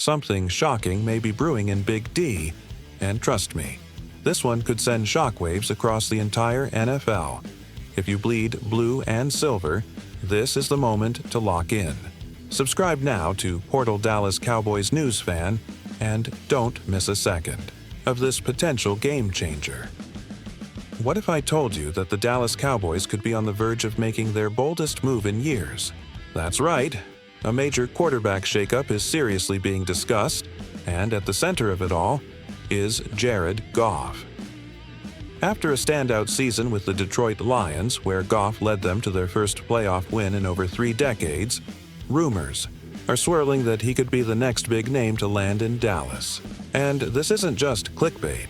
something shocking may be brewing in Big D, and trust me, this one could send shockwaves across the entire NFL. If you bleed blue and silver, this is the moment to lock in. Subscribe now to Portal Dallas Cowboys News Fan and don't miss a second of this potential game changer. What if I told you that the Dallas Cowboys could be on the verge of making their boldest move in years? That's right. A major quarterback shakeup is seriously being discussed, and at the center of it all is Jared Goff. After a standout season with the Detroit Lions, where Goff led them to their first playoff win in over 3 decades, rumors are swirling that he could be the next big name to land in Dallas. And this isn't just clickbait.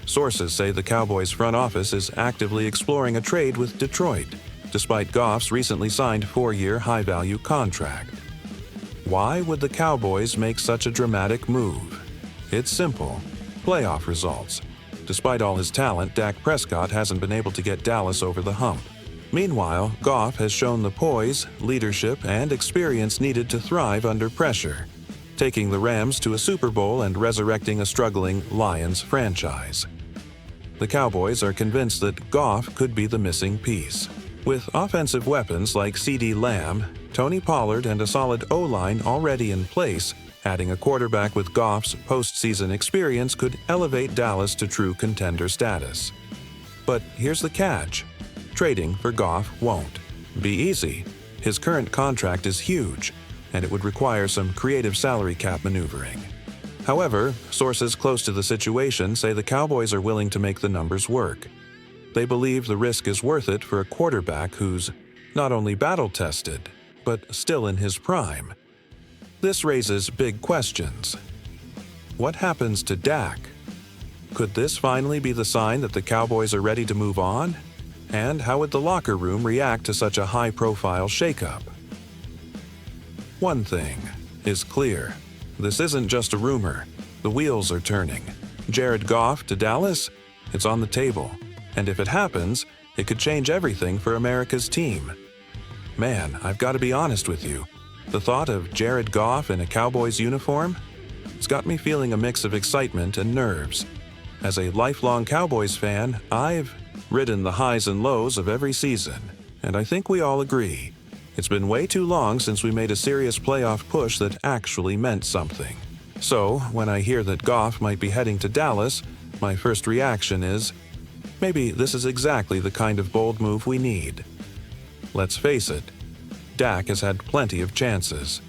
Sources say the Cowboys front office is actively exploring a trade with Detroit, despite Goff's recently signed 4-year high-value contract. Why would the Cowboys make such a dramatic move? It's simple. Playoff results. Despite all his talent, Dak Prescott hasn't been able to get Dallas over the hump. Meanwhile, Goff has shown the poise, leadership, and experience needed to thrive under pressure, taking the Rams to a Super Bowl and resurrecting a struggling Lions franchise. The Cowboys are convinced that Goff could be the missing piece. With offensive weapons like CeeDee Lamb, Tony Pollard, and a solid O-line already in place, adding a quarterback with Goff's postseason experience could elevate Dallas to true contender status. But here's the catch. Trading for Goff won't be easy. His current contract is huge, and it would require some creative salary cap maneuvering. However, sources close to the situation say the Cowboys are willing to make the numbers work. They believe the risk is worth it for a quarterback who's not only battle-tested, but still in his prime. This raises big questions. What happens to Dak? Could this finally be the sign that the Cowboys are ready to move on? And how would the locker room react to such a high-profile shakeup? One thing is clear. This isn't just a rumor. The wheels are turning. Jared Goff to Dallas? It's on the table. And if it happens, it could change everything for America's team. Man, I've got to be honest with you. The thought of Jared Goff in a Cowboys uniform? It's got me feeling a mix of excitement and nerves. As a lifelong Cowboys fan, I've ridden the highs and lows of every season, and I think we all agree. It's been way too long since we made a serious playoff push that actually meant something. So, when I hear that Goff might be heading to Dallas, my first reaction is, maybe this is exactly the kind of bold move we need. Let's face it, Dak has had plenty of chances.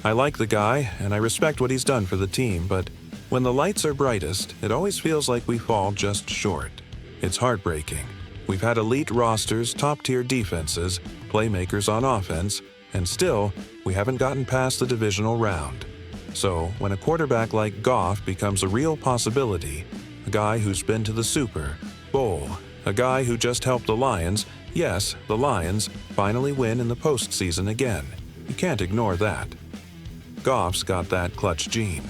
I like the guy, and I respect what he's done for the team, but when the lights are brightest, it always feels like we fall just short. It's heartbreaking. We've had elite rosters, top-tier defenses, playmakers on offense, and still, we haven't gotten past the divisional round. So, when a quarterback like Goff becomes a real possibility, a guy who's been to the Super Bowl, a guy who just helped the Lions, yes, the Lions, finally win in the postseason again. You can't ignore that. Goff's got that clutch gene.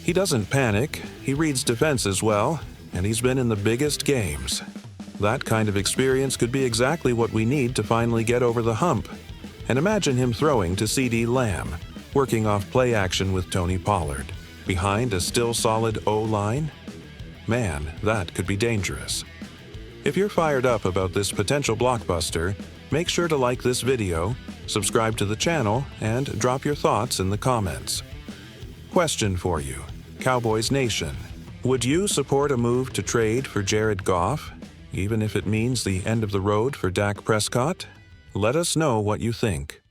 He doesn't panic, he reads defenses well, and he's been in the biggest games. That kind of experience could be exactly what we need to finally get over the hump. And imagine him throwing to CeeDee Lamb, working off play action with Tony Pollard, behind a still solid O-line. Man, that could be dangerous. If you're fired up about this potential blockbuster, make sure to like this video, subscribe to the channel, and drop your thoughts in the comments. Question for you, Cowboys Nation. Would you support a move to trade for Jared Goff, even if it means the end of the road for Dak Prescott? Let us know what you think.